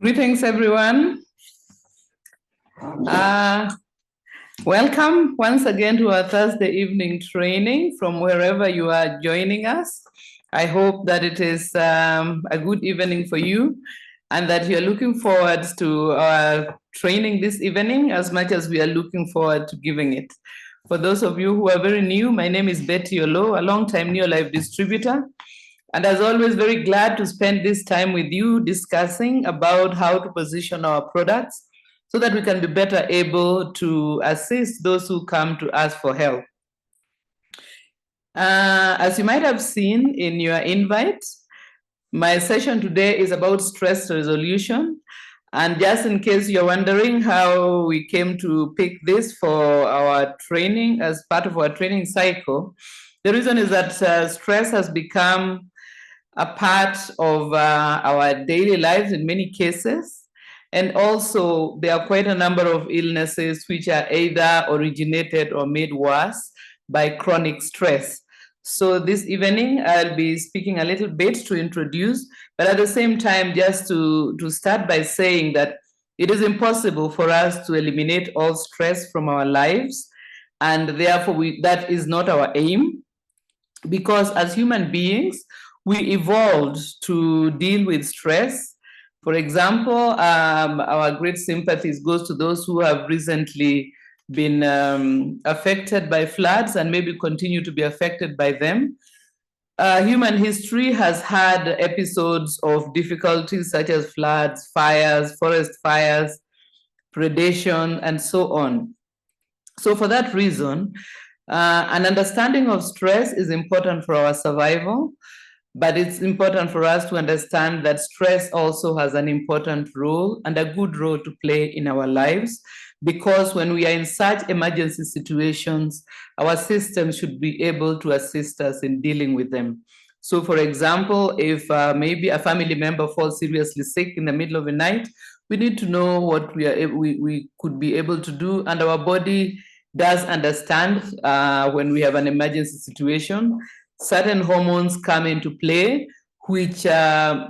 Greetings, everyone. Welcome once again to our Thursday evening training from wherever you are joining us. I hope that it is a good evening for you and that you're looking forward to our training this evening as much as we are looking forward to giving it. For those of you who are very new, my name is Oloo, a long-time Neolife distributor. And as always, very glad to spend this time with you discussing about how to position our products so that we can be better able to assist those who come to us for help. As you might have seen in your invite, my session today is about stress resolution. And just in case you're wondering how we came to pick this for our training as part of our training cycle, the reason is that stress has become a part of our daily lives in many cases. And also, there are quite a number of illnesses which are either originated or made worse by chronic stress. So this evening, I'll be speaking a little bit to introduce, but at the same time, just to start by saying that it is impossible for us to eliminate all stress from our lives. And therefore, that is not our aim, because as human beings, we evolved to deal with stress. For example, our great sympathies goes to those who have recently been affected by floods and maybe continue to be affected by them. Human history has had episodes of difficulties such as floods, fires, forest fires, predation, and so on. So for that reason, an understanding of stress is important for our survival. But it's important for us to understand that stress also has an important role and a good role to play in our lives, because when we are in such emergency situations, our system should be able to assist us in dealing with them. So, for example, if maybe a family member falls seriously sick in the middle of the night, we need to know what we could be able to do, and our body does understand when we have an emergency situation. Certain hormones come into play, which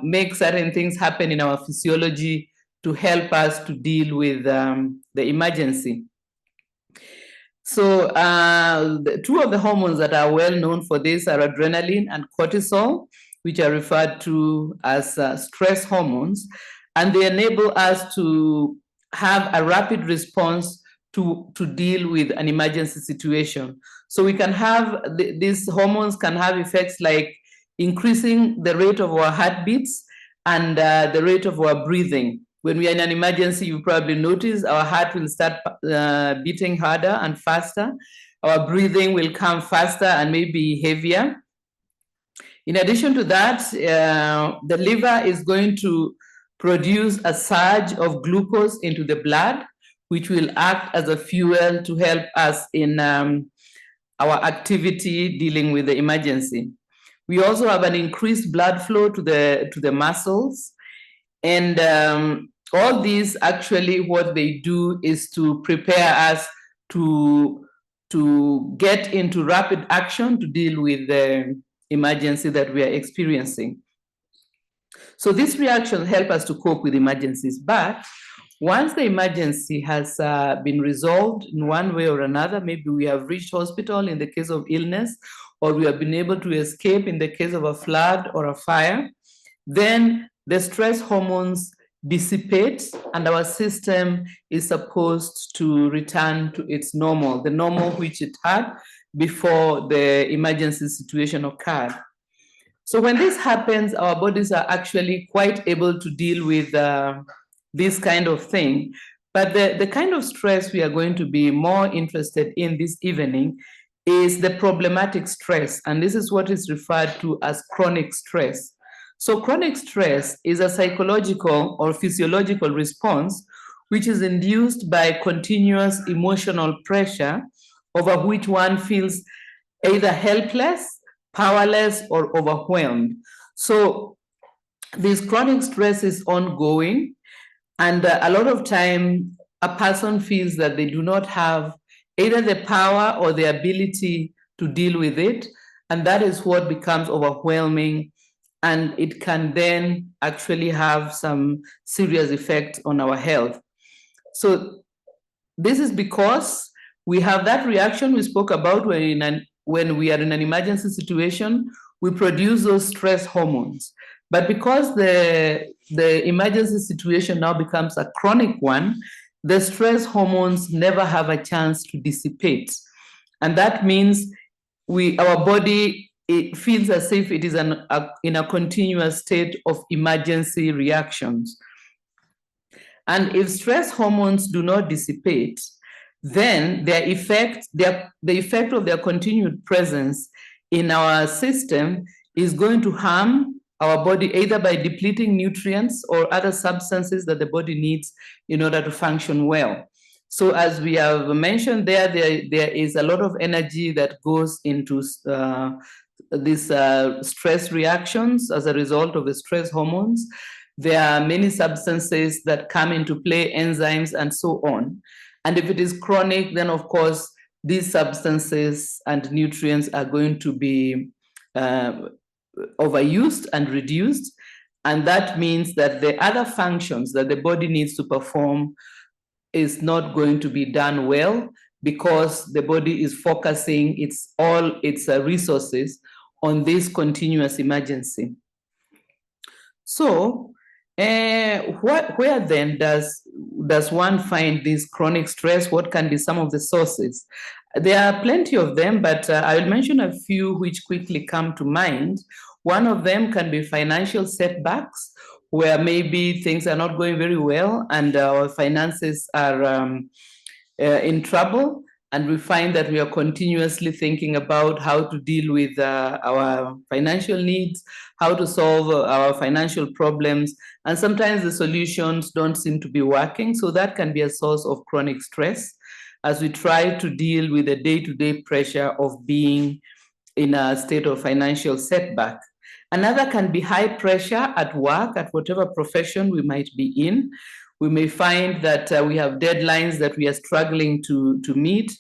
make certain things happen in our physiology to help us to deal with the emergency. So two of the hormones that are well known for this are adrenaline and cortisol, which are referred to as stress hormones, and they enable us to have a rapid response to deal with an emergency situation. So we can have, these hormones can have effects like increasing the rate of our heartbeats and the rate of our breathing. When we are in an emergency, you probably notice our heart will start beating harder and faster. Our breathing will come faster and maybe heavier. In addition to that, the liver is going to produce a surge of glucose into the blood, which will act as a fuel to help us in our activity dealing with the emergency. We also have an increased blood flow to the muscles. And all these, actually, what they do is to prepare us to get into rapid action to deal with the emergency that we are experiencing. So these reactions help us to cope with emergencies. But once the emergency has been resolved in one way or another, maybe we have reached hospital in the case of illness, or we have been able to escape in the case of a flood or a fire, then the stress hormones dissipate and our system is supposed to return to its normal, the normal which it had before the emergency situation occurred. So when this happens, our bodies are actually quite able to deal with this kind of thing. But the kind of stress we are going to be more interested in this evening is the problematic stress. And this is what is referred to as chronic stress. So chronic stress is a psychological or physiological response which is induced by continuous emotional pressure over which one feels either helpless, powerless, or overwhelmed. So this chronic stress is ongoing. And a lot of time, a person feels that they do not have either the power or the ability to deal with it. And that is what becomes overwhelming and it can then actually have some serious effect on our health. So this is because we have that reaction we spoke about when we are in an emergency situation, we produce those stress hormones. But because the emergency situation now becomes a chronic one, the stress hormones never have a chance to dissipate. And that means our body, it feels as if it is in a continuous state of emergency reactions. And if stress hormones do not dissipate, then the effect of their continued presence in our system is going to harm our body, either by depleting nutrients or other substances that the body needs in order to function well. So as we have mentioned there is a lot of energy that goes into these stress reactions as a result of the stress hormones. There are many substances that come into play, enzymes and so on. And if it is chronic, then of course, these substances and nutrients are going to be overused and reduced. And that means that the other functions that the body needs to perform is not going to be done well, because the body is focusing all its resources on this continuous emergency. So where then does one find this chronic stress? What can be some of the sources? There are plenty of them, but I will mention a few which quickly come to mind. One of them can be financial setbacks, where maybe things are not going very well and our finances are in trouble. And we find that we are continuously thinking about how to deal with our financial needs, how to solve our financial problems. And sometimes the solutions don't seem to be working. So that can be a source of chronic stress as we try to deal with the day-to-day pressure of being in a state of financial setback. Another can be high pressure at work, at whatever profession we might be in. We may find that we have deadlines that we are struggling to meet.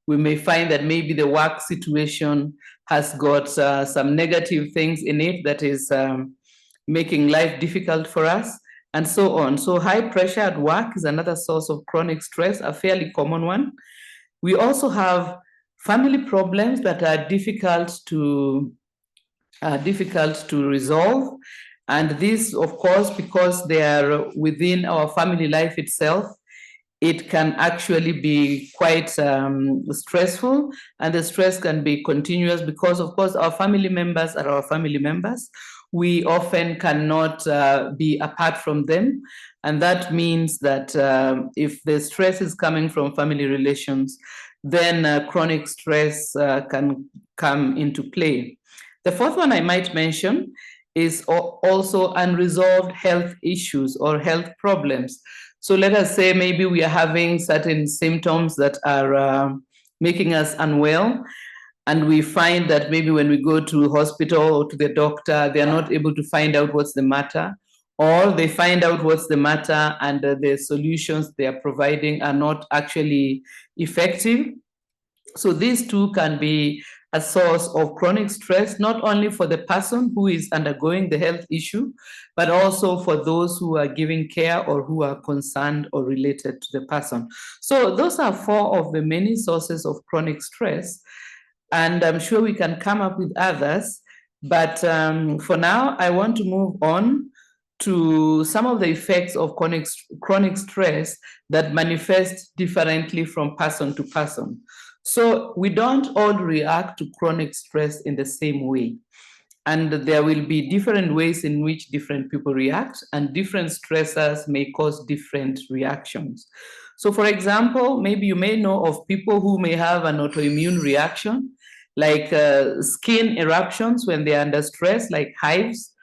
We may find that maybe the work situation has got some negative things in it that is making life difficult for us, and so on. So high pressure at work is another source of chronic stress, a fairly common one. We also have family problems that are difficult to resolve. And this, of course, because they are within our family life itself, it can actually be quite stressful, and the stress can be continuous because, of course, our family members are our family members. We often cannot be apart from them. And that means that if the stress is coming from family relations, then chronic stress can come into play. The fourth one I might mention is also unresolved health issues or health problems. So let us say maybe we are having certain symptoms that are making us unwell, and we find that maybe when we go to hospital or to the doctor, they are not able to find out what's the matter, or they find out what's the matter and the solutions they are providing are not actually effective. So these two can be a source of chronic stress, not only for the person who is undergoing the health issue, but also for those who are giving care or who are concerned or related to the person. So those are four of the many sources of chronic stress, and I'm sure we can come up with others. But for now, I want to move on to some of the effects of chronic stress that manifest differently from person to person. So we don't all react to chronic stress in the same way. And there will be different ways in which different people react, and different stressors may cause different reactions. So for example, maybe you may know of people who may have an autoimmune reaction, like skin eruptions when they're under stress, like hives.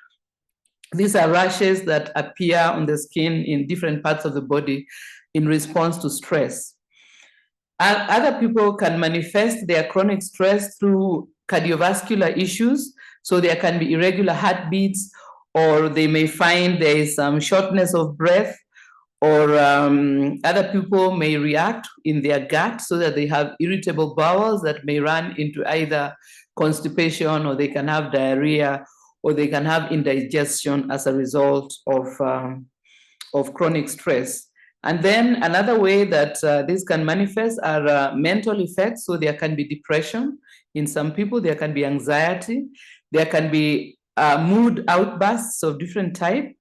These are rashes that appear on the skin in different parts of the body in response to stress. Other people can manifest their chronic stress through cardiovascular issues. So there can be irregular heartbeats, or they may find there is some shortness of breath, or other people may react in their gut so that they have irritable bowels that may run into either constipation, or they can have diarrhea, or they can have indigestion as a result of chronic stress. And then another way that this can manifest are mental effects. So there can be depression in some people, there can be anxiety, there can be mood outbursts of different type,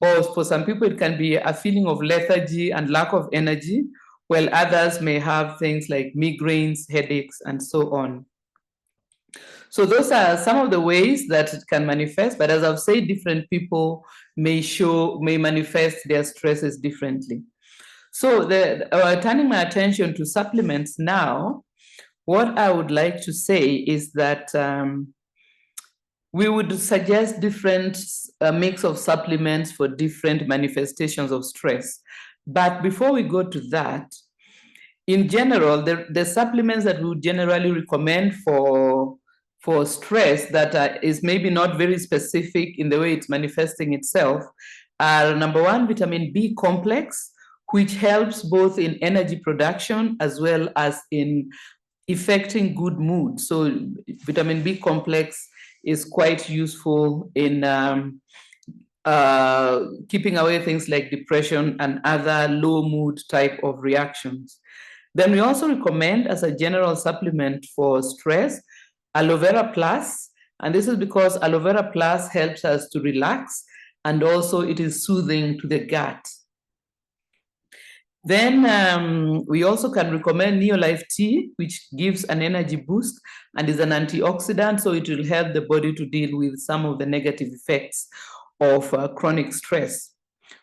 or for some people it can be a feeling of lethargy and lack of energy, while others may have things like migraines, headaches, and so on. So those are some of the ways that it can manifest, but as I've said, different people may manifest their stresses differently. So turning my attention to supplements now, what I would like to say is that we would suggest different mix of supplements for different manifestations of stress. But before we go to that, in general, the supplements that we would generally recommend for stress that is maybe not very specific in the way it's manifesting itself are, number one, vitamin B complex, which helps both in energy production as well as in affecting good mood. So vitamin B complex is quite useful in keeping away things like depression and other low mood type of reactions. Then we also recommend, as a general supplement for stress, aloe vera plus. And this is because aloe vera plus helps us to relax, and also it is soothing to the gut. Then we also can recommend Neolife tea, which gives an energy boost and is an antioxidant, so it will help the body to deal with some of the negative effects of chronic stress.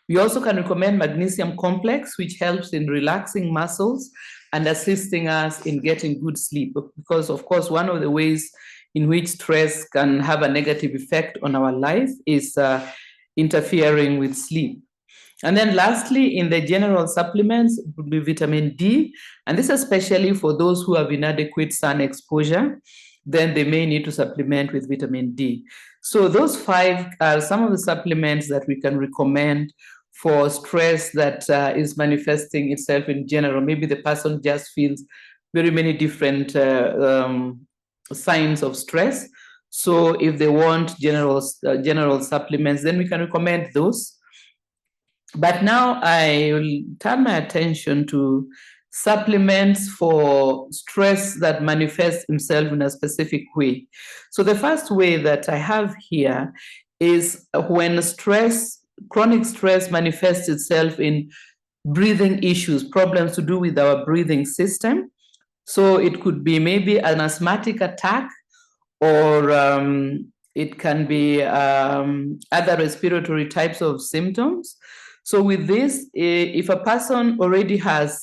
We also can recommend magnesium complex, which helps in relaxing muscles and assisting us in getting good sleep, because of course one of the ways in which stress can have a negative effect on our life is interfering with sleep. And then lastly, in the general supplements would be vitamin D, and this especially for those who have inadequate sun exposure, then they may need to supplement with vitamin D. So those 5 are some of the supplements that we can recommend for stress that is manifesting itself in general. Maybe the person just feels very many different signs of stress. So if they want general supplements, then we can recommend those. But now I will turn my attention to supplements for stress that manifests himself in a specific way. So the first way that I have here is when chronic stress manifests itself in breathing issues, problems to do with our breathing system. So it could be maybe an asthmatic attack, or it can be other respiratory types of symptoms. So with this, if a person already has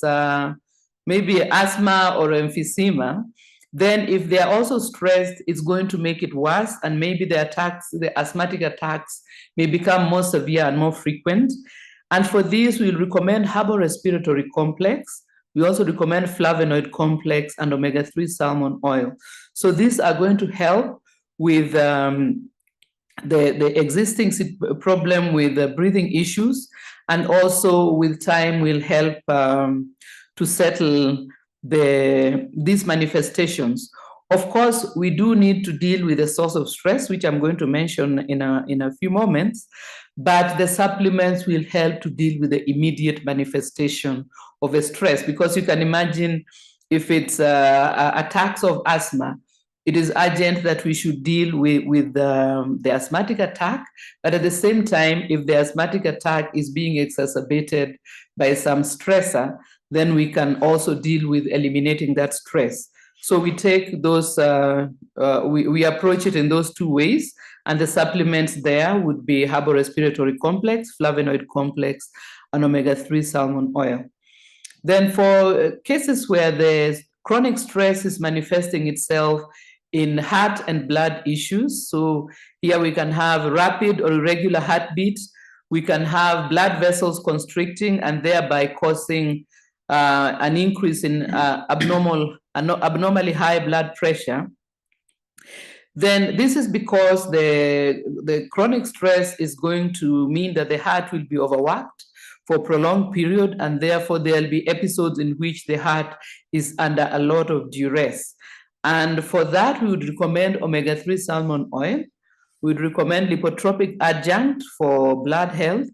maybe asthma or emphysema, then if they are also stressed, it's going to make it worse, and maybe the asthmatic attacks may become more severe and more frequent. And for this, we'll recommend herbal respiratory complex. We also recommend flavonoid complex and omega-3 salmon oil. So these are going to help with the existing problem with breathing issues, and also with time will help to settle these manifestations. Of course, we do need to deal with the source of stress, which I'm going to mention in a few moments, but the supplements will help to deal with the immediate manifestation of a stress, because you can imagine if it's attacks of asthma, it is urgent that we should deal with the asthmatic attack, but at the same time, if the asthmatic attack is being exacerbated by some stressor, then we can also deal with eliminating that stress. So we take those, we approach it in those 2 ways, and the supplements there would be herbal respiratory complex, flavonoid complex, and omega-3 salmon oil. Then for cases where the chronic stress is manifesting itself in heart and blood issues, so here we can have rapid or irregular heartbeat, we can have blood vessels constricting and thereby causing an increase in abnormally high blood pressure. Then this is because the chronic stress is going to mean that the heart will be overworked for a prolonged period, and therefore there'll be episodes in which the heart is under a lot of duress. And for that, we would recommend omega-3 salmon oil. We'd recommend lipotropic adjunct for blood health.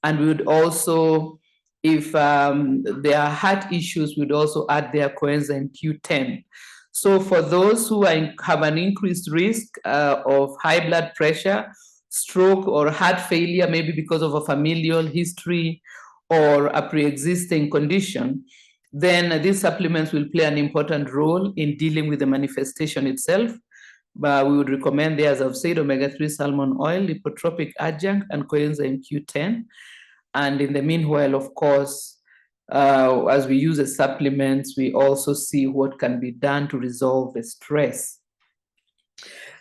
And we would also, if there are heart issues, we'd also add their coenzyme Q10. So for those who have an increased risk of high blood pressure, stroke, or heart failure, maybe because of a familial history or a pre-existing condition, then these supplements will play an important role in dealing with the manifestation itself. But we would recommend there, as I've said, omega-3 salmon oil, lipotropic adjunct, and coenzyme Q10. And in the meanwhile, of course, as we use the supplements, we also see what can be done to resolve the stress.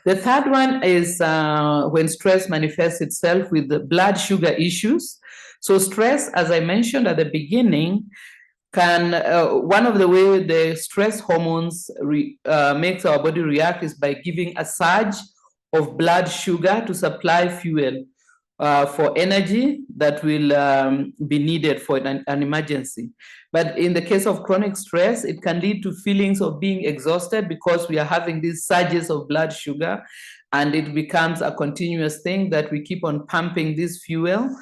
The third one is when stress manifests itself with the blood sugar issues. So stress, as I mentioned at the beginning, can one of the ways the stress hormones makes our body react is by giving a surge of blood sugar to supply fuel for energy that will be needed for an emergency. But in the case of chronic stress, it can lead to feelings of being exhausted because we are having these surges of blood sugar, and it becomes a continuous thing that we keep on pumping this fuel.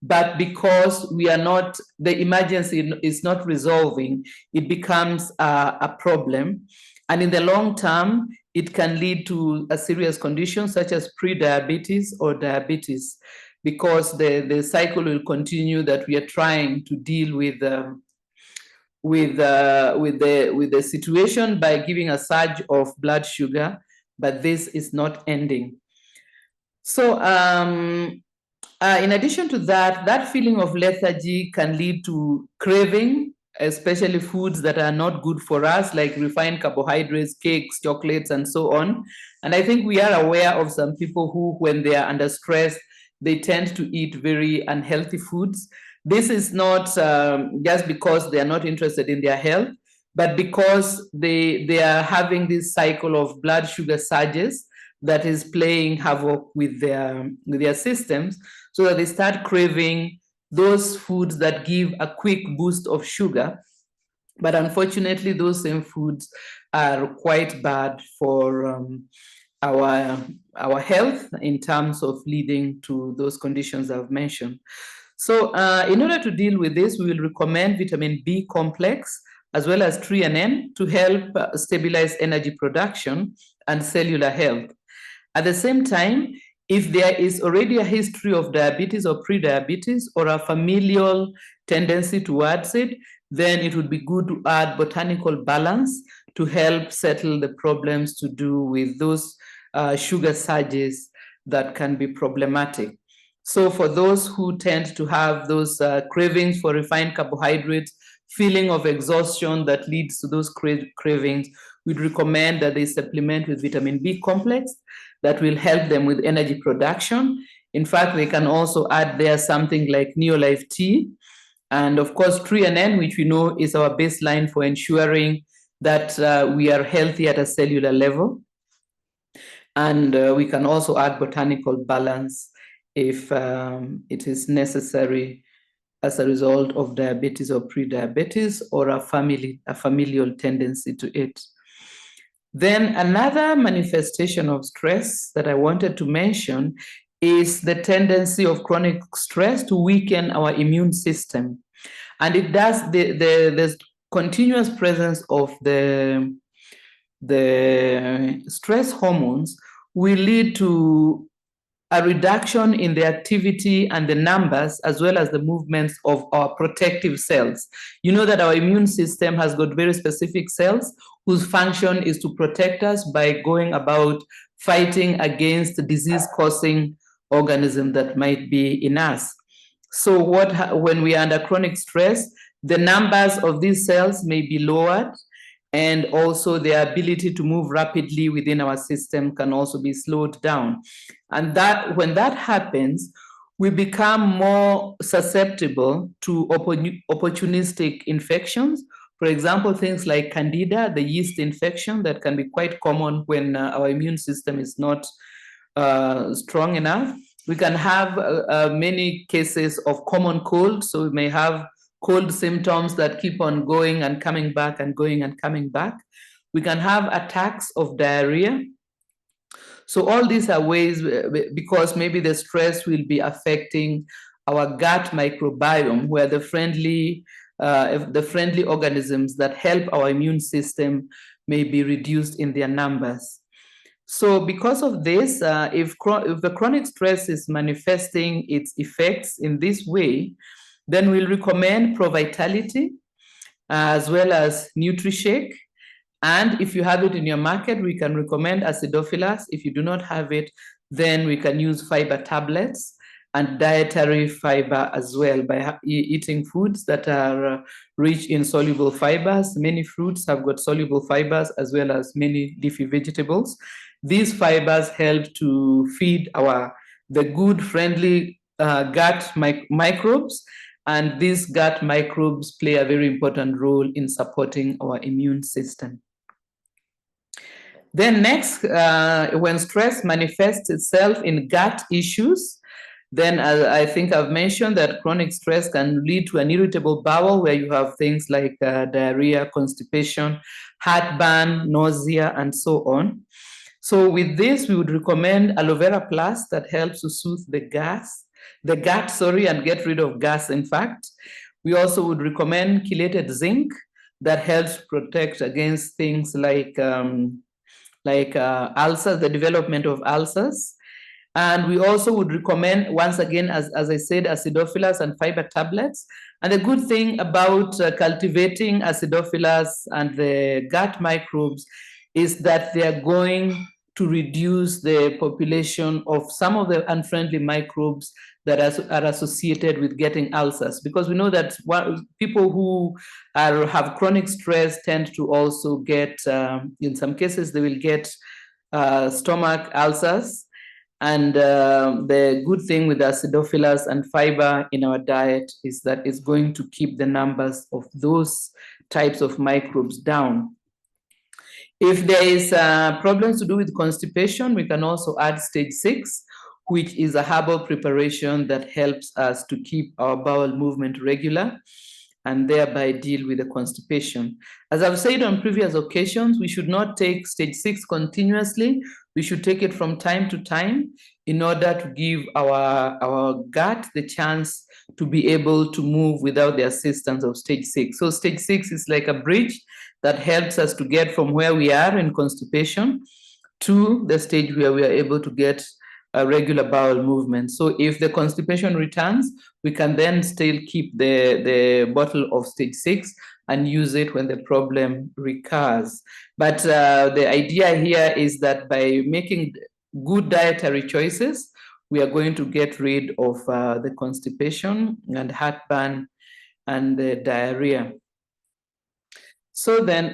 But because we are not, the emergency is not resolving, it becomes a problem. And in the long term, it can lead to a serious condition such as pre-diabetes or diabetes, because the cycle will continue that we are trying to deal with the situation by giving a surge of blood sugar, but this is not ending. So in addition to that, that feeling of lethargy can lead to craving, especially foods that are not good for us, like refined carbohydrates, cakes, chocolates, and so on. And I think we are aware of some people who, when they are under stress, they tend to eat very unhealthy foods. This is not just because they are not interested in their health, but because they are having this cycle of blood sugar surges that is playing havoc with their systems, so that they start craving those foods that give a quick boost of sugar. But unfortunately, those same foods are quite bad for our health in terms of leading to those conditions I've mentioned. So in order to deal with this, we will recommend vitamin B complex as well as threonine to help stabilize energy production and cellular health. At the same time, if there is already a history of diabetes or pre-diabetes or a familial tendency towards it, then it would be good to add botanical balance to help settle the problems to do with those sugar surges that can be problematic. So for those who tend to have those cravings for refined carbohydrates, feeling of exhaustion that leads to those cravings, we'd recommend that they supplement with vitamin B complex that will help them with energy production. In fact, they can also add there something like Neolife tea, and of course threonine, which we know is our baseline for ensuring that we are healthy at a cellular level. And we can also add botanical balance if it is necessary as a result of diabetes or pre-diabetes or a familial tendency to it. Then another manifestation of stress that I wanted to mention is the tendency of chronic stress to weaken our immune system. And it does, the continuous presence of the stress hormones will lead to a reduction in the activity and the numbers as well as the movements of our protective cells. You know that our immune system has got very specific cells whose function is to protect us by going about fighting against disease-causing organisms that might be in us. So when we are under chronic stress, the numbers of these cells may be lowered, and also their ability to move rapidly within our system can also be slowed down. And that when that happens, we become more susceptible to opportunistic infections. For example, things like Candida, the yeast infection that can be quite common when our immune system is not strong enough. We can have many cases of common cold, so we may have cold symptoms that keep on going and coming back and going and coming back. We can have attacks of diarrhea. So all these are ways, because maybe the stress will be affecting our gut microbiome, where the friendly organisms that help our immune system may be reduced in their numbers. So because of this, if the chronic stress is manifesting its effects in this way, then we'll recommend Pro-Vitality as well as NutriShake. And if you have it in your market, we can recommend acidophilus. If you do not have it, then we can use fiber tablets and dietary fiber as well by eating foods that are rich in soluble fibers. Many fruits have got soluble fibers as well as many leafy vegetables. These fibers help to feed the good, friendly gut microbes, and these gut microbes play a very important role in supporting our immune system. Then next, when stress manifests itself in gut issues, then I think I've mentioned that chronic stress can lead to an irritable bowel, where you have things like diarrhea, constipation, heartburn, nausea, and so on. So with this, we would recommend Aloe Vera Plus, that helps to soothe the gut, and get rid of gas, in fact. We also would recommend chelated zinc, that helps protect against things like ulcers, the development of ulcers. And we also would recommend, once again, as I said, acidophilus and fiber tablets. And the good thing about cultivating acidophilus and the gut microbes is that they are going to reduce the population of some of the unfriendly microbes that are associated with getting ulcers, because we know that people who have chronic stress tend to also get, in some cases, they will get stomach ulcers. And the good thing with acidophilus and fiber in our diet is that it's going to keep the numbers of those types of microbes down. If there is problems to do with constipation, we can also add stage 6, which is a herbal preparation that helps us to keep our bowel movement regular and thereby deal with the constipation. As I've said on previous occasions, we should not take stage 6 continuously. We should take it from time to time in order to give our gut the chance to be able to move without the assistance of stage 6. So stage 6 is like a bridge that helps us to get from where we are in constipation to the stage where we are able to get a regular bowel movement. So if the constipation returns, we can then still keep the bottle of stage 6 and use it when the problem recurs. But the idea here is that by making good dietary choices, we are going to get rid of the constipation and heartburn and the diarrhea. So then,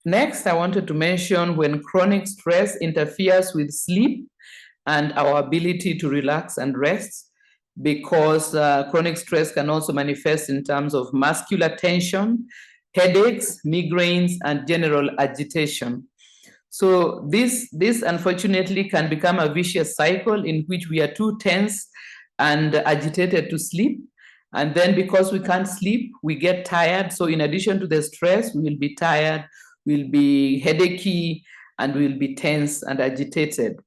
next, I wanted to mention when chronic stress interferes with sleep and our ability to relax and rest, because chronic stress can also manifest in terms of muscular tension, headaches, migraines, and general agitation. So this unfortunately can become a vicious cycle in which we are too tense and agitated to sleep. And then because we can't sleep, we get tired. So in addition to the stress, we will be tired, we'll be headachy, and we'll be tense and agitated.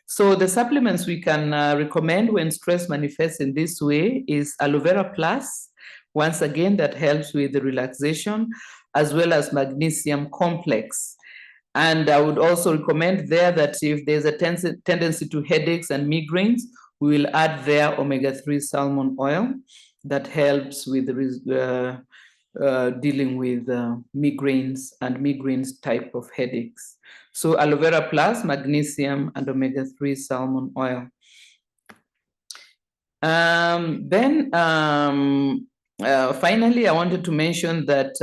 So the supplements we can recommend when stress manifests in this way is Aloe Vera Plus, once again, that helps with the relaxation, as well as magnesium complex. And I would also recommend there that if there's a tendency to headaches and migraines, we will add there omega-3 salmon oil that helps with dealing with migraines and migraines type of headaches. So Aloe Vera Plus, magnesium, and omega-3 salmon oil. Finally, I wanted to mention that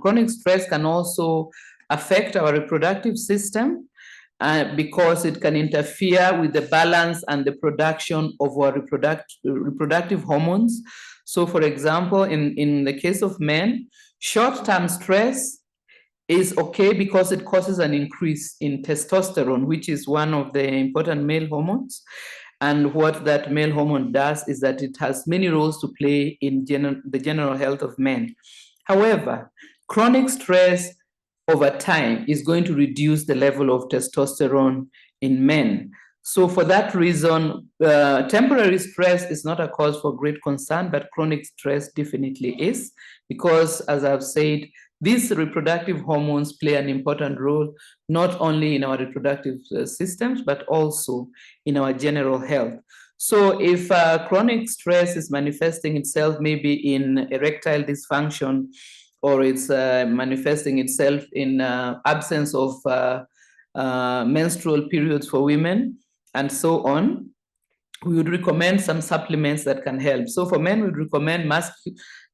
chronic stress can also affect our reproductive system because it can interfere with the balance and the production of our reproductive hormones. So for example, in the case of men, short-term stress is okay because it causes an increase in testosterone, which is one of the important male hormones. And what that male hormone does is that it has many roles to play in the general health of men. However, chronic stress over time is going to reduce the level of testosterone in men. So for that reason, temporary stress is not a cause for great concern, but chronic stress definitely is, because as I've said, these reproductive hormones play an important role, not only in our reproductive systems, but also in our general health. So if chronic stress is manifesting itself maybe in erectile dysfunction, or it's manifesting itself in absence of menstrual periods for women, and so on, we would recommend some supplements that can help. So for men, we'd recommend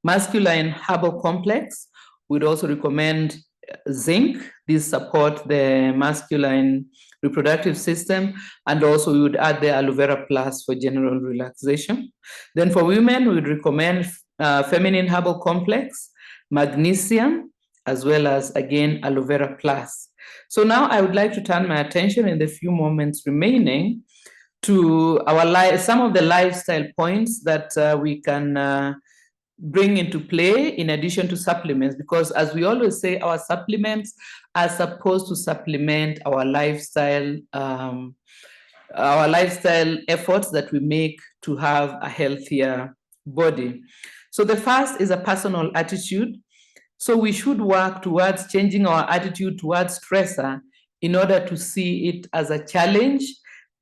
masculine herbal complex. We'd also recommend zinc. These support the masculine reproductive system. And also we would add the aloe vera plus for general relaxation. Then for women, we would recommend feminine herbal complex, magnesium, as well as, again, aloe vera plus. So now I would like to turn my attention in the few moments remaining to some of the lifestyle points that we can bring into play in addition to supplements, because as we always say, our supplements are supposed to supplement our lifestyle efforts that we make to have a healthier body. So the first is a personal attitude. So we should work towards changing our attitude towards stressor in order to see it as a challenge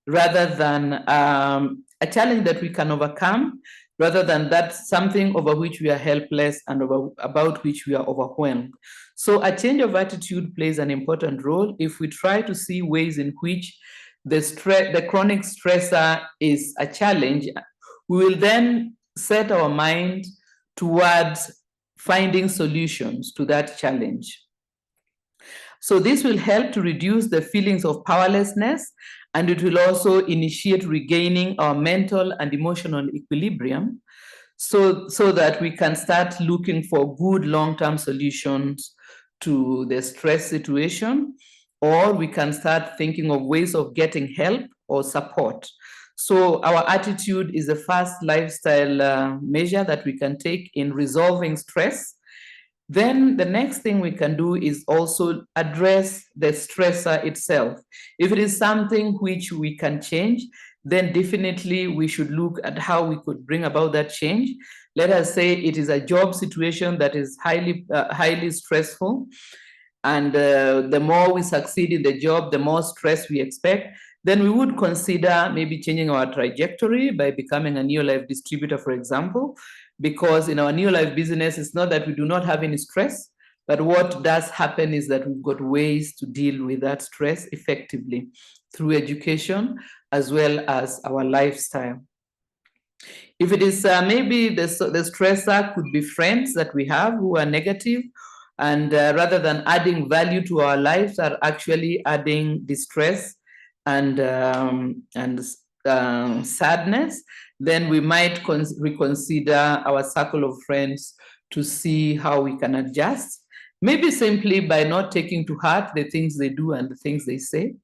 rather than a challenge that we can overcome, rather than that's something over which we are helpless and about which we are overwhelmed. So a change of attitude plays an important role. If we try to see ways in which the chronic stressor is a challenge, we will then set our mind towards finding solutions to that challenge. So this will help to reduce the feelings of powerlessness, and it will also initiate regaining our mental and emotional equilibrium so that we can start looking for good long-term solutions to the stress situation, or we can start thinking of ways of getting help or support. So our attitude is the first lifestyle measure that we can take in resolving stress. Then the next thing we can do is also address the stressor itself. If it is something which we can change, then definitely we should look at how we could bring about that change. Let us say it is a job situation that is highly stressful, and the more we succeed in the job, the more stress we expect. Then we would consider maybe changing our trajectory by becoming a Neolife distributor, for example, because in our Neolife business, it's not that we do not have any stress, but what does happen is that we've got ways to deal with that stress effectively through education as well as our lifestyle. If it is maybe the stressor could be friends that we have who are negative, and rather than adding value to our lives, are actually adding distress and sadness, then we might reconsider our circle of friends to see how we can adjust, maybe simply by not taking to heart the things they do and the things they say.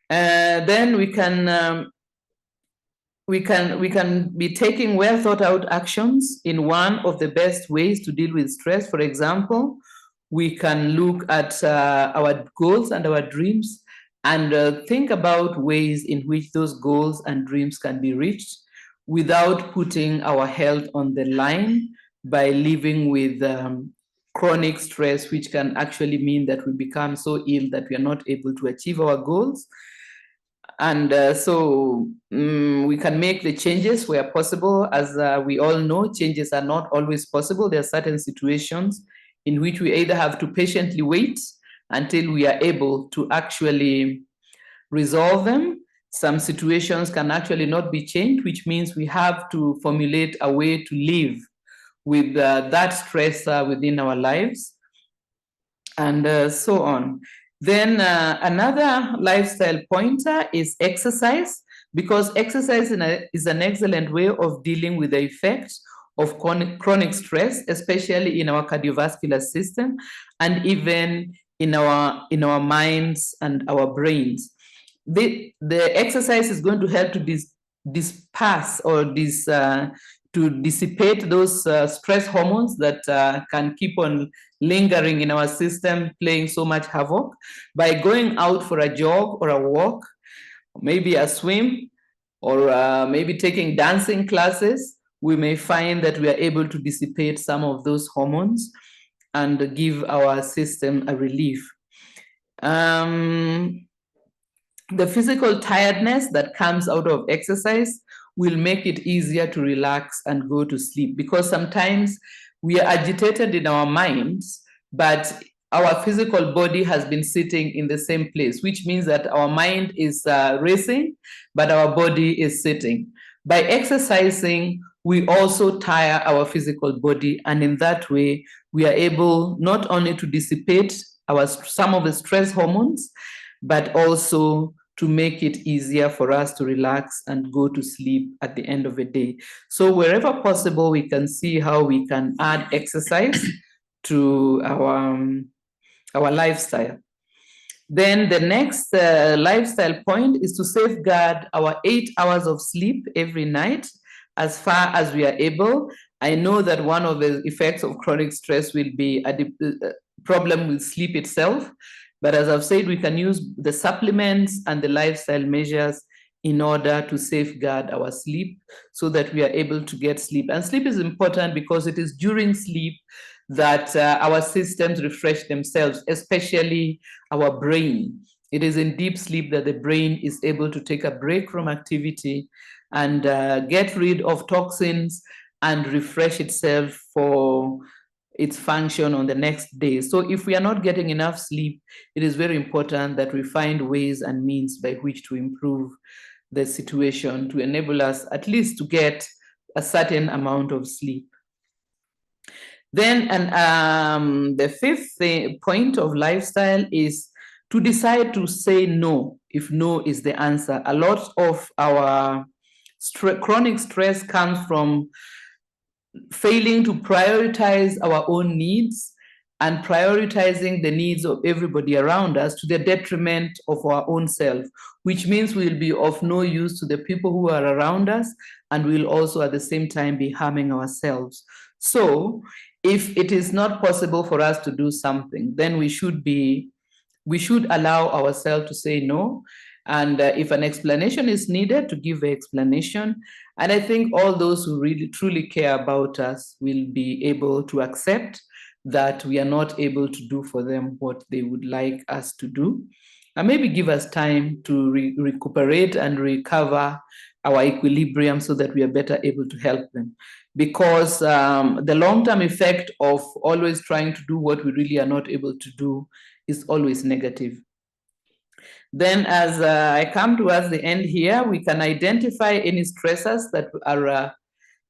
Then we can be taking well thought out actions in one of the best ways to deal with stress. For example, we can look at our goals and our dreams and think about ways in which those goals and dreams can be reached without putting our health on the line by living with chronic stress, which can actually mean that we become so ill that we are not able to achieve our goals. And so we can make the changes where possible. As we all know, changes are not always possible. There are certain situations in which we either have to patiently wait until we are able to actually resolve them. Some situations can actually not be changed, which means we have to formulate a way to live with that stress within our lives, and so on. Then another lifestyle pointer is exercise, because exercise is an excellent way of dealing with the effects of chronic stress, especially in our cardiovascular system and even in our minds and our brains. The exercise is going to help to disperse or to dissipate those stress hormones that can keep on lingering in our system, playing so much havoc, by going out for a jog or a walk, maybe a swim, or maybe taking dancing classes. We may find that we are able to dissipate some of those hormones and give our system a relief. The physical tiredness that comes out of exercise will make it easier to relax and go to sleep, because sometimes we are agitated in our minds, but our physical body has been sitting in the same place, which means that our mind is racing, but our body is sitting. By exercising, we also tire our physical body, and in that way, we are able not only to dissipate some of the stress hormones, but also to make it easier for us to relax and go to sleep at the end of the day. So wherever possible, we can see how we can add exercise to our lifestyle. Then the next lifestyle point is to safeguard our 8 hours of sleep every night as far as we are able. I know that one of the effects of chronic stress will be a problem with sleep itself. But as I've said, we can use the supplements and the lifestyle measures in order to safeguard our sleep so that we are able to get sleep. And sleep is important because it is during sleep that our systems refresh themselves, especially our brain. It is in deep sleep that the brain is able to take a break from activity and get rid of toxins and refresh itself for its function on the next day. So if we are not getting enough sleep, it is very important that we find ways and means by which to improve the situation to enable us at least to get a certain amount of sleep. Then, the fifth point of lifestyle is to decide to say no if no is the answer. A lot of our chronic stress comes from failing to prioritize our own needs and prioritizing the needs of everybody around us to the detriment of our own self, which means we'll be of no use to the people who are around us, and we'll also at the same time be harming ourselves. So if it is not possible for us to do something, then we should allow ourselves to say no. And if an explanation is needed, to give the explanation. And I think all those who really truly care about us will be able to accept that we are not able to do for them what they would like us to do, and maybe give us time to recuperate and recover our equilibrium so that we are better able to help them. Because the long-term effect of always trying to do what we really are not able to do is always negative. Then as I come towards the end here, we can identify any stressors that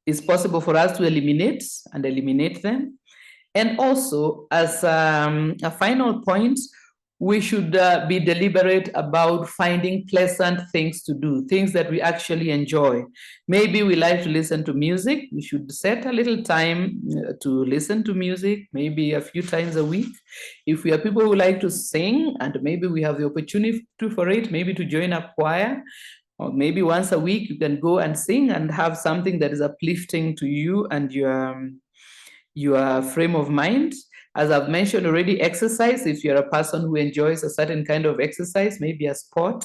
is possible for us to eliminate and eliminate them. And also, as a final point, we should be deliberate about finding pleasant things to do, things that we actually enjoy. Maybe we like to listen to music. We should set a little time to listen to music, maybe a few times a week. If we are people who like to sing, and maybe we have the opportunity for it, maybe to join a choir, or maybe once a week you can go and sing and have something that is uplifting to you and your frame of mind. As I've mentioned already, exercise. If you're a person who enjoys a certain kind of exercise, maybe a sport,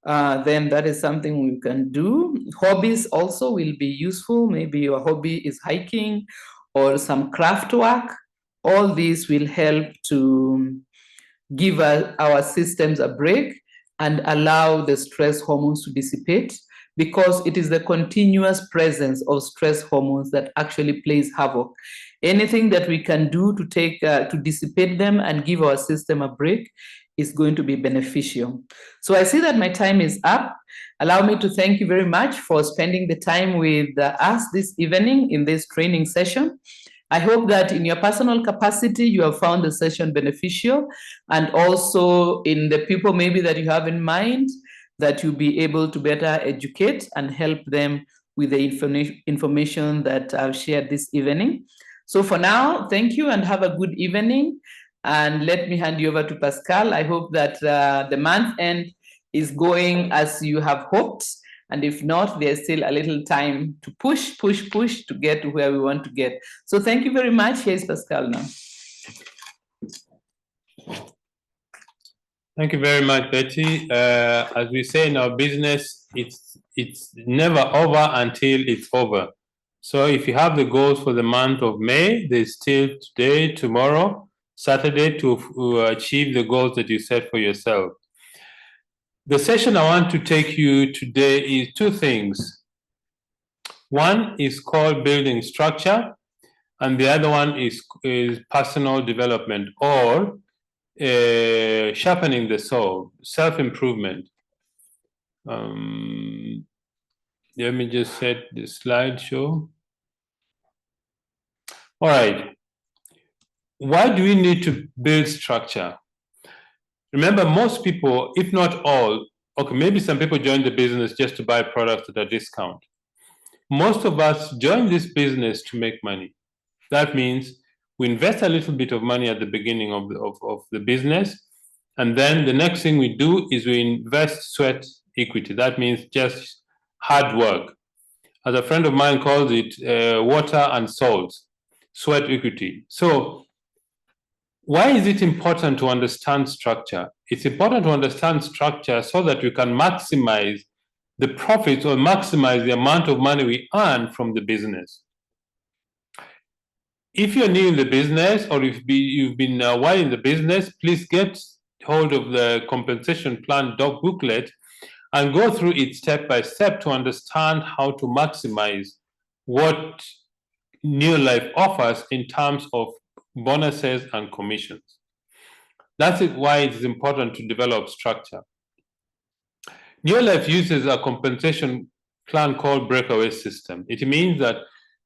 then that is something we can do. Hobbies also will be useful. Maybe your hobby is hiking or some craft work. All these will help to give our systems a break and allow the stress hormones to dissipate, because it is the continuous presence of stress hormones that actually plays havoc. Anything that we can do to dissipate them and give our system a break is going to be beneficial. So I see that my time is up. Allow me to thank you very much for spending the time with us this evening in this training session. I hope that in your personal capacity, you have found the session beneficial, and also in the people maybe that you have in mind, that you'll be able to better educate and help them with the information that I've shared this evening. So for now, thank you and have a good evening. And let me hand you over to Pascal. I hope that the month end is going as you have hoped, And if not, there's still a little time to push to get to where we want to get. So thank you very much. Here's Pascal now. Thank you very much, Betty. As we say in our business, it's never over until it's over. So if you have the goals for the month of May, there's still today, tomorrow, Saturday to achieve the goals that you set for yourself. The session I want to take you today is two things. One is called building structure, and the other one is personal development, or sharpening the soul, self-improvement. Let me just set the slideshow. All right. Why do we need to build structure? Remember, most people, if not all, okay, maybe some people join the business just to buy products at a discount. Most of us join this business to make money. That means we invest a little bit of money at the beginning of the business, and then the next thing we do is we invest sweat equity. That means just hard work. As a friend of mine calls it, water and salt, sweat equity. So why is it important to understand structure? It's important to understand structure so that we can maximize the profits or maximize the amount of money we earn from the business. If you're new in the business, or if you've been a while in the business, please get hold of the compensation plan doc booklet and go through it step by step to understand how to maximize what New Life offers in terms of bonuses and commissions. That's why it is important to develop structure. New Life uses a compensation plan called breakaway system. It means that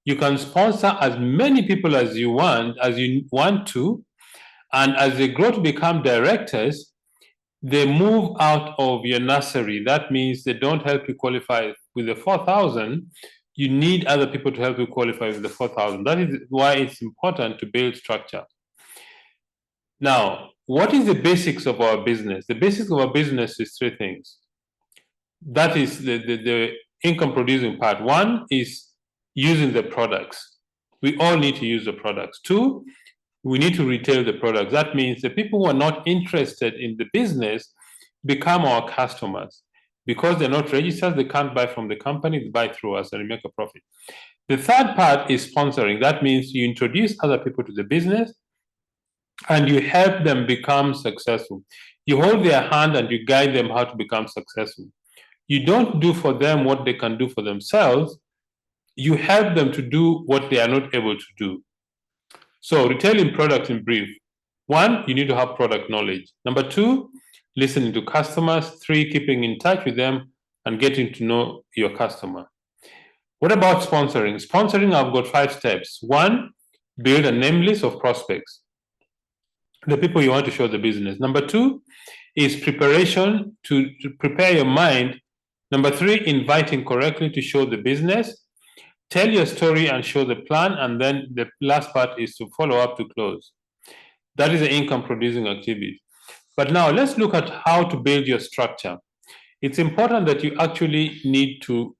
you can sponsor as many people as you want to, and as they grow to become directors, they move out of your nursery. That means they don't help you qualify with the 4,000. You need other people to help you qualify with the 4,000. That is why it's important to build structure. Now, what is the basics of our business? The basics of our business is three things. That is the income producing part. One is using the products. We all need to use the products. Two, we need to retail the products. That means the people who are not interested in the business become our customers. Because they're not registered, they can't buy from the company, they buy through us and make a profit. The third part is sponsoring. That means you introduce other people to the business and you help them become successful. You hold their hand and you guide them how to become successful. You don't do for them what they can do for themselves. You help them to do what they are not able to do. So retailing products in brief. One, you need to have product knowledge. Number two, listening to customers. Three, keeping in touch with them and getting to know your customer. What about sponsoring? Sponsoring, I've got 5 steps. One, build a name list of prospects, the people you want to show the business. Number two is preparation, to prepare your mind. Number three, inviting correctly to show the business. Tell your story and show the plan, and then the last part is to follow up to close. That is the income producing activity. But now let's look at how to build your structure. It's important that you actually need to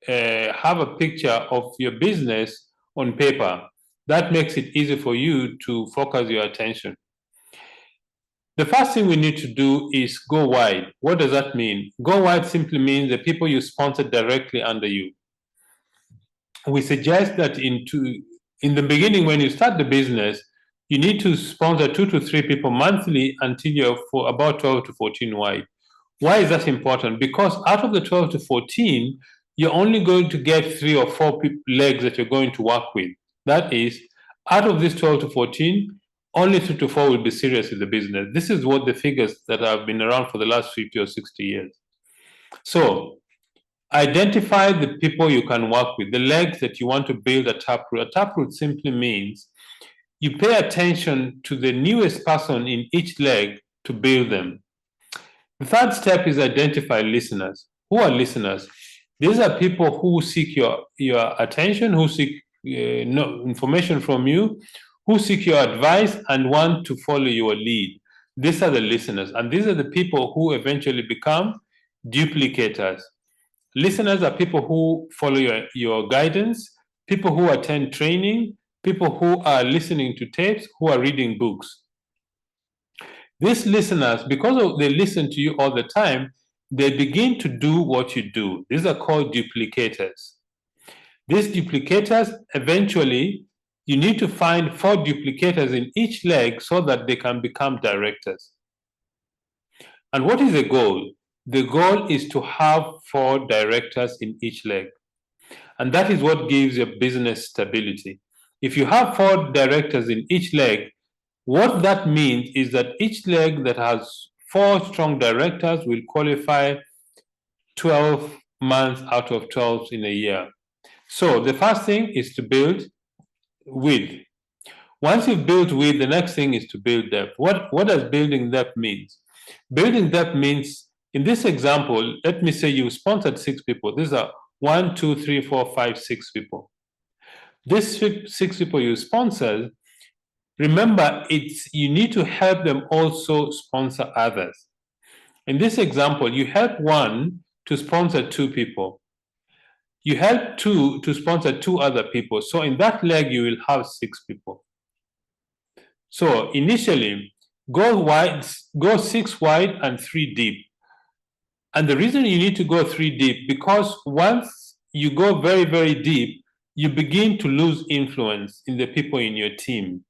have a picture of your business on paper. That makes it easy for you to focus your attention. The first thing we need to do is go wide. What does that mean? Go wide simply means the people you sponsor directly under you. We suggest that in the beginning, when you start the business, you need to sponsor 2 to 3 people monthly until you're for about 12 to 14 wide. Why is that important? Because out of the 12 to 14, you're only going to get 3 or 4 legs that you're going to work with. That is, out of this 12 to 14, only 3 to 4 will be serious with the business. This is what the figures that have been around for the last 50 or 60 years. So identify the people you can work with, the legs that you want to build a taproot. A taproot simply means you pay attention to the newest person in each leg to build them. The third step is identify listeners. Who are listeners? These are people who seek your attention, who seek information from you, who seek your advice and want to follow your lead. These are the listeners, and these are the people who eventually become duplicators. Listeners are people who follow your guidance, people who attend training, people who are listening to tapes, who are reading books. These listeners, because they listen to you all the time, they begin to do what you do. These are called duplicators. These duplicators, eventually, you need to find 4 duplicators in each leg so that they can become directors. And what is the goal? The goal is to have 4 directors in each leg. And that is what gives your business stability. If you have 4 directors in each leg, what that means is that each leg that has 4 strong directors will qualify 12 months out of 12 in a year. So the first thing is to build width. Once you've built width, the next thing is to build depth. What does building depth mean? Building depth means, in this example, let me say you sponsored 6 people. These are 1, 2, 3, 4, 5, 6 people. These 6 people you sponsored, remember, you need to help them also sponsor others. In this example, you help 1 to sponsor 2 people. You help 2 to sponsor 2 other people. So in that leg, you will have 6 people. So initially, go 6 wide and 3 deep. And the reason you need to go 3 deep, because once you go very, very deep, you begin to lose influence in the people in your team.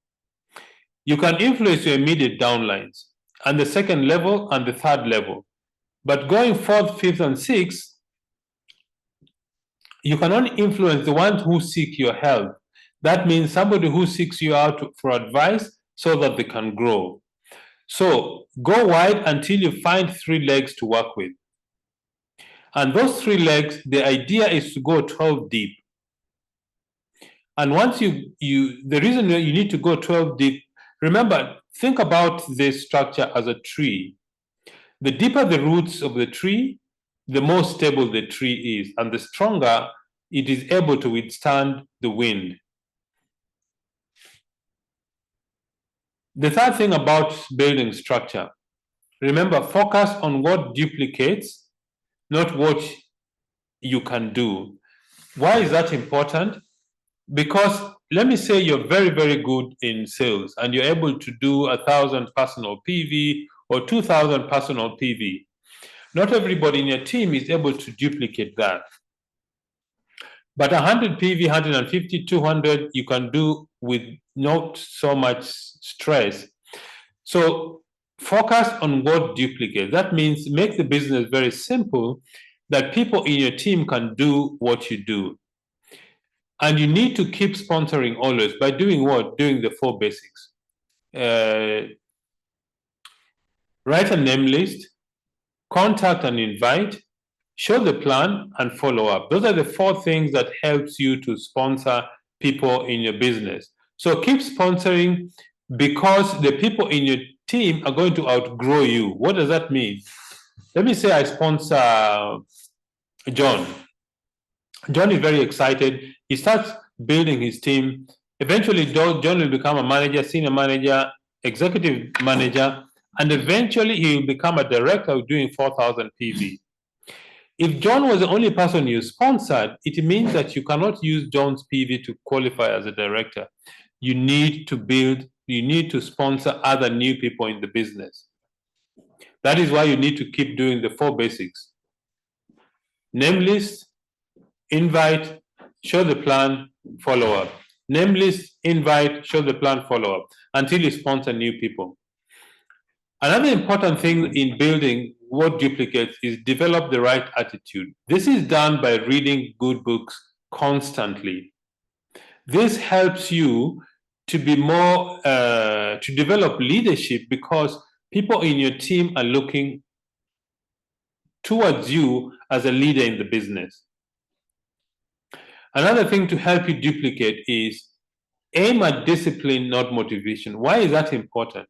You can influence your immediate downlines and the second level and the third level. But going 4th, 5th, and 6th, you can only influence the ones who seek your help. That means somebody who seeks you out for advice so that they can grow. So go wide until you find 3 legs to work with. And those 3 legs, the idea is to go 12 deep. And once the reason you need to go 12 deep, remember, think about this structure as a tree. The deeper the roots of the tree, the more stable the tree is, and the stronger it is able to withstand the wind. The third thing about building structure, remember, focus on what duplicates, not what you can do. Why is that important? Because let me say you're very, very good in sales and you're able to do 1,000 personal PV or 2,000 personal PV. Not everybody in your team is able to duplicate that. But 100 PV, 150, 200, you can do with not so much stress. So focus on what duplicates. That means make the business very simple that people in your team can do what you do. And you need to keep sponsoring always by doing what? Doing the 4 basics. Write a name list, contact and invite, show the plan, and follow up. Those are the 4 things that helps you to sponsor people in your business. So keep sponsoring because the people in your team are going to outgrow you. What does that mean? Let me say I sponsor John. John is very excited. He starts building his team. Eventually, John will become a manager, senior manager, executive manager, and eventually he will become a director doing 4,000 PV. If John was the only person you sponsored, it means that you cannot use John's PV to qualify as a director. You need to sponsor other new people in the business. That is why you need to keep doing the 4 basics. Name list, invite, show the plan, follow up. Name list, invite, show the plan, follow up, until you sponsor new people. Another important thing in building what duplicates is develop the right attitude. This is done by reading good books constantly. This helps you to be more, to develop leadership because people in your team are looking towards you as a leader in the business. Another thing to help you duplicate is aim at discipline, not motivation. Why is that important?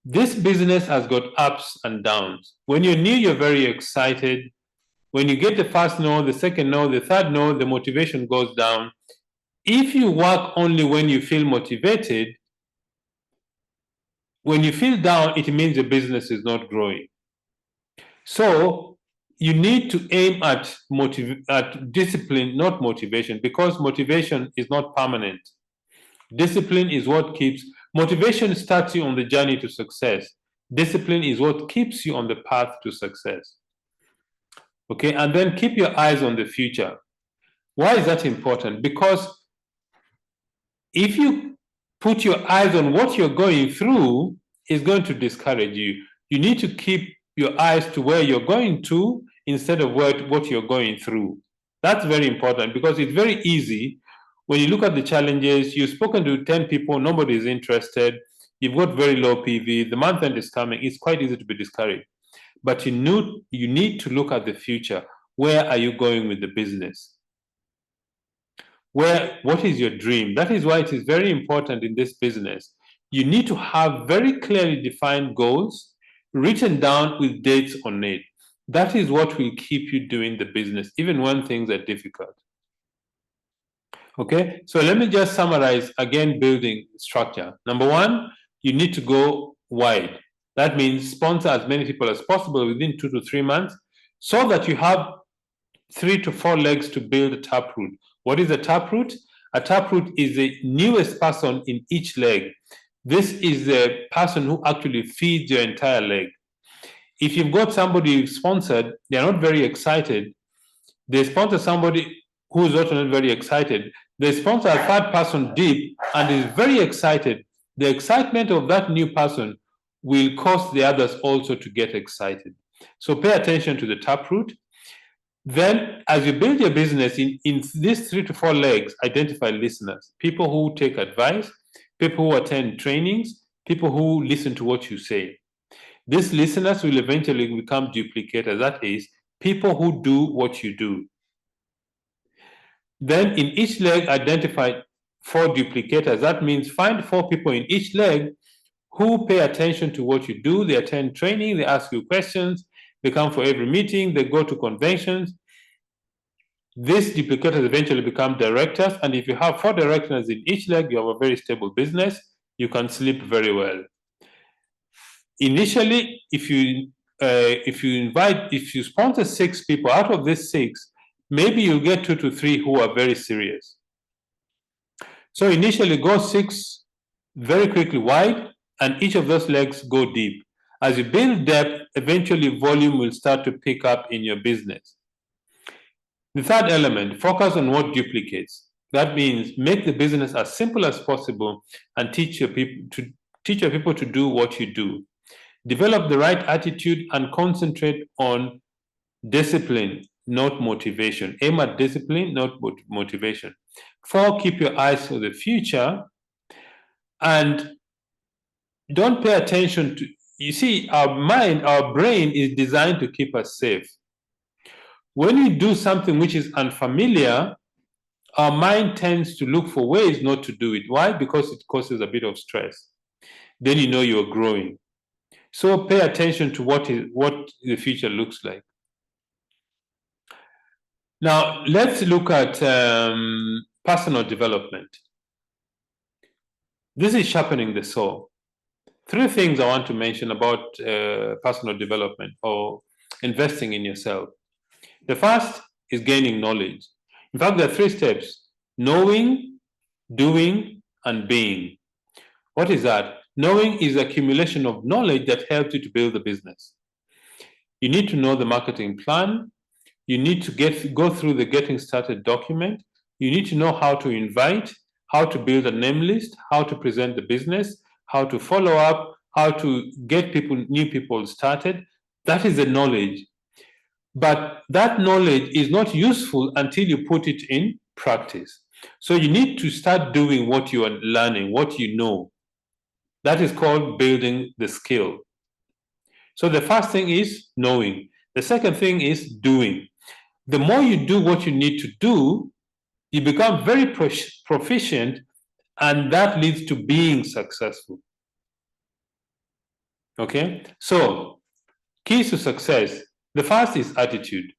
This business has got ups and downs. When you're new, you're very excited. When you get the first no, the second no, the third no, the motivation goes down. If you work only when you feel motivated, when you feel down, it means the business is not growing. So you need to aim at discipline, not motivation, because motivation is not permanent. Discipline is what keeps, motivation starts you on the journey to success. Discipline is what keeps you on the path to success. Okay, and then keep your eyes on the future. Why is that important? Because if you put your eyes on what you're going through, it's going to discourage you. You need to keep your eyes to where you're going to instead of what you're going through. That's very important, because it's very easy when you look at the challenges. You've spoken to 10 people, nobody is interested, you've got very low PV, the month end is coming, it's quite easy to be discouraged. But you need to look at the future. Where are you going with the business? What is your dream? That is why it is very important in this business. You need to have very clearly defined goals written down with dates on it. That is what will keep you doing the business, even when things are difficult. Okay, so let me just summarize again building structure. Number one, you need to go wide. That means sponsor as many people as possible within 2 to 3 months, so that you have 3 to 4 legs to build a taproot. What is a taproot? A taproot is the newest person in each leg. This is the person who actually feeds your entire leg. If you've got somebody you've sponsored, they're not very excited, they sponsor somebody who's also not very excited, they sponsor a third person deep and is very excited, the excitement of that new person will cause the others also to get excited. So pay attention to the taproot. Then, as you build your business in these 3 to 4 legs, identify listeners, people who take advice, people who attend trainings, people who listen to what you say. These listeners will eventually become duplicators, that is, people who do what you do. Then, in each leg, identify 4 duplicators. That means find 4 people in each leg who pay attention to what you do. They attend training, they ask you questions, they come for every meeting, they go to conventions. These duplicators eventually become directors, and if you have 4 directors in each leg, you have a very stable business. You can sleep very well. Initially, if you sponsor 6 people, out of these 6, maybe you'll get 2 to 3 who are very serious. So initially, go 6 very quickly wide, and each of those legs go deep. As you build depth, eventually volume will start to pick up in your business. The third element, focus on what duplicates. That means make the business as simple as possible and teach your people to do what you do. Develop the right attitude and concentrate on discipline, not motivation. Aim at discipline, not motivation. 4, keep your eyes for the future and don't pay attention to, you see, our brain is designed to keep us safe. When you do something which is unfamiliar, our mind tends to look for ways not to do it. Why? Because it causes a bit of stress. Then you know you're growing. So pay attention to what the future looks like. Now, let's look at personal development. This is sharpening the saw. 3 things I want to mention about personal development or investing in yourself. The first is gaining knowledge. In fact, there are 3 steps: knowing, doing, and being. What is that? Knowing is accumulation of knowledge that helps you to build the business. You need to know the marketing plan. You need to go through the getting started document. You need to know how to invite, how to build a name list, how to present the business, how to follow up, how to get new people started. That is the knowledge. But that knowledge is not useful until you put it in practice. So you need to start doing what you are learning, what you know. That is called building the skill. So the first thing is knowing. The second thing is doing. The more you do what you need to do, you become very proficient, and that leads to being successful. Okay? So, keys to success. The first is attitude.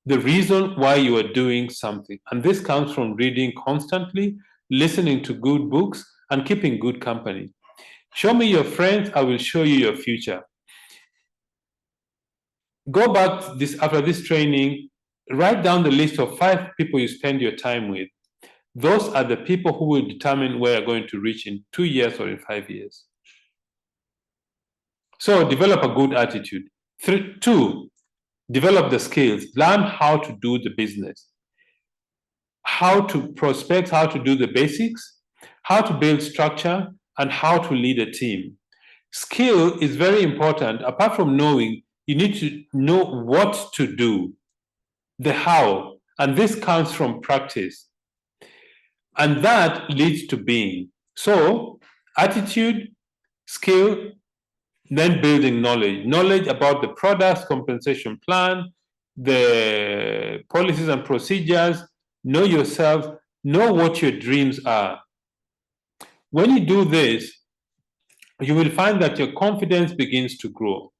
The reason why you are doing something. And this comes from reading constantly, listening to good books, and keeping good company. Show me your friends, I will show you your future. Go back after this training, write down the list of 5 people you spend your time with. Those are the people who will determine where you're going to reach in 2 years or in 5 years. So develop a good attitude. 2, develop the skills. Learn how to do the business, how to prospect, how to do the basics, how to build structure, and how to lead a team. Skill is very important. Apart from knowing, you need to know what to do, the how, and this comes from practice. And that leads to being. So, attitude, skill, then building knowledge. Knowledge about the products, compensation plan, the policies and procedures. Know yourself, know what your dreams are. When you do this, you will find that your confidence begins to grow.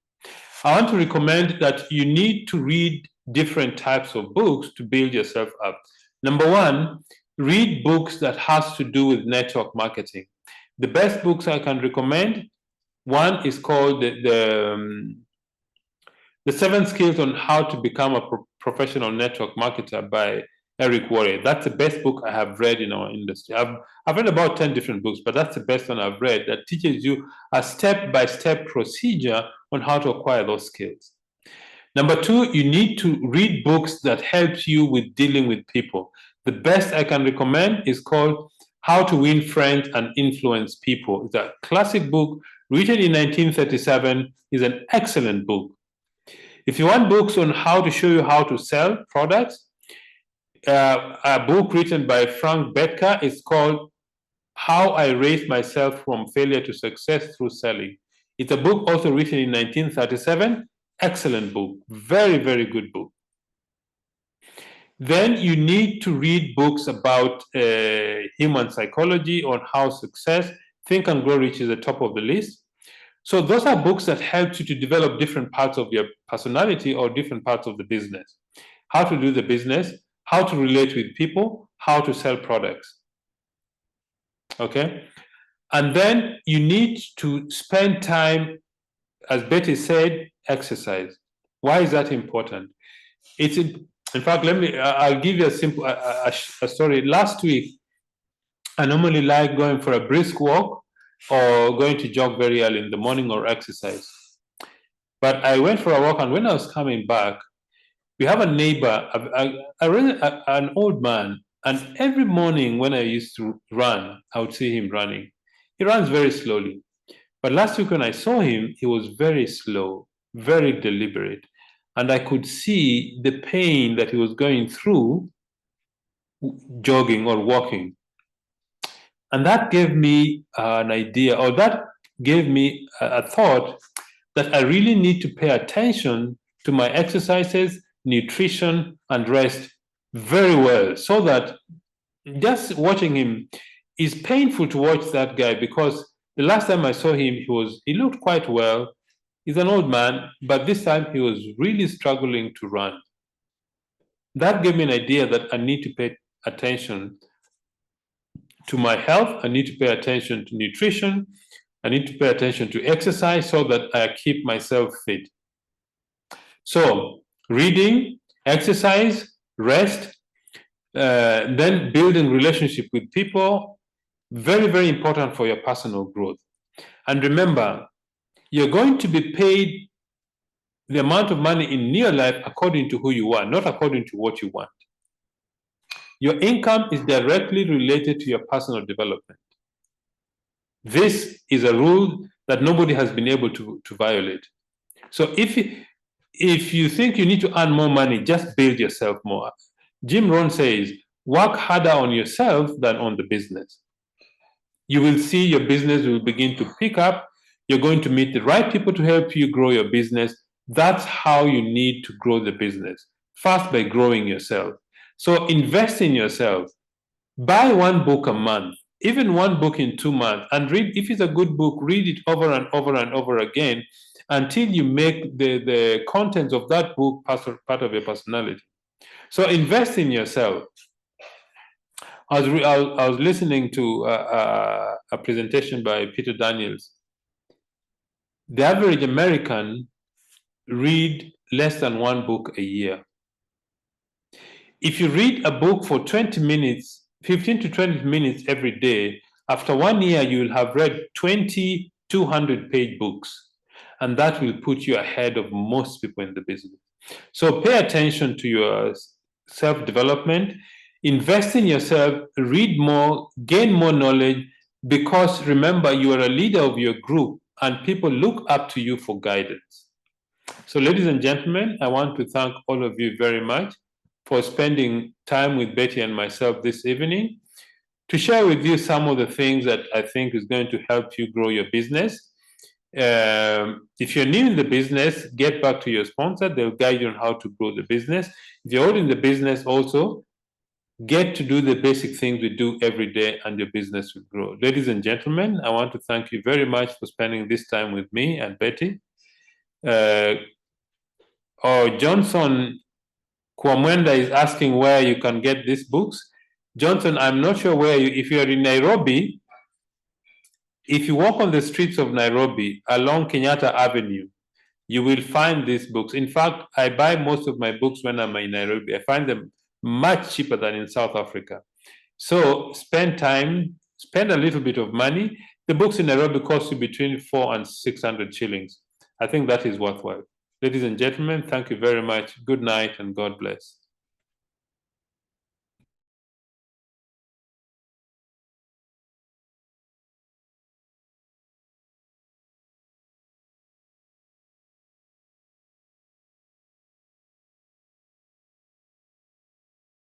I want to recommend that you need to read different types of books to build yourself up. Number 1, read books that has to do with network marketing. The best books I can recommend, one is called the 7 Skills on How to Become a Professional Network Marketer by Eric Worre. That's the best book I have read in our industry. I've read about 10 different books, but that's the best one I've read that teaches you a step-by-step procedure on how to acquire those skills. Number 2, you need to read books that help you with dealing with people. The best I can recommend is called How to Win Friends and Influence People. It's a classic book written in 1937. It's an excellent book. If you want books on how to show you how to sell products, a book written by Frank Bettker is called How I Raised Myself from Failure to Success Through Selling. It's a book also written in 1937. Excellent book. Very, very good book. Then you need to read books about human psychology on how success, Think and Grow Rich is the top of the list. So those are books that help you to develop different parts of your personality or different parts of the business. How to do the business, how to relate with people, how to sell products. Okay? And then you need to spend time, as Betty said, exercise. Why is that important? It's in fact, I'll give you a simple a story. Last week, I normally like going for a brisk walk or going to jog very early in the morning or exercise. But I went for a walk, and when I was coming back, we have a neighbor, an old man, and every morning when I used to run, I would see him running. He runs very slowly. But last week when I saw him, he was very slow, very deliberate. And I could see the pain that he was going through jogging or walking. And that gave me an idea, or that gave me a thought that I really need to pay attention to my exercises, nutrition, and rest very well, so that just watching him is painful to watch that guy, because the last time I saw him, he looked quite well. He's an old man, but this time he was really struggling to run. That gave me an idea that I need to pay attention to my health. I need to pay attention to nutrition. I need to pay attention to exercise so that I keep myself fit. So, reading, exercise, rest, then building relationship with people, very, very important for your personal growth. And remember, you're going to be paid the amount of money in your life according to who you are, not according to what you want. Your income is directly related to your personal development. This is a rule that nobody has been able to violate. So if you think you need to earn more money, just build yourself more. Jim Rohn says, work harder on yourself than on the business. You will see your business will begin to pick up. You're going to meet the right people to help you grow your business. That's how you need to grow the business. First, by growing yourself. So invest in yourself. Buy one book a month, even one book in 2 months, and read. If it's a good book, read it over and over and over again until you make the contents of that book part of your personality. So invest in yourself. I was listening to a presentation by Peter Daniels. The average American read less than one book a year. If you read a book for 20 minutes, 15 to 20 minutes every day, after 1 year, you will have read 20 200-page books. And that will put you ahead of most people in the business. So pay attention to your self-development, invest in yourself, read more, gain more knowledge, because remember, you are a leader of your group and people look up to you for guidance. So ladies and gentlemen, I want to thank all of you very much for spending time with Betty and myself this evening to share with you some of the things that I think is going to help you grow your business. If you're new in the business, get back to your sponsor. They'll guide you on how to grow the business. If you're old in the business also, get to do the basic things we do every day and your business will grow. Ladies and gentlemen, I want to thank you very much for spending this time with me and Betty. Johnson Kwamwenda is asking where you can get these books. Johnson, I'm not sure where if you're in Nairobi, if you walk on the streets of Nairobi along Kenyatta Avenue, you will find these books. In fact, I buy most of my books when I'm in Nairobi. I find them much cheaper than in South Africa. So spend time, spend a little bit of money. The books in Nairobi cost you between 400 and 600 shillings. I think that is worthwhile. Ladies and gentlemen, thank you very much. Good night and God bless.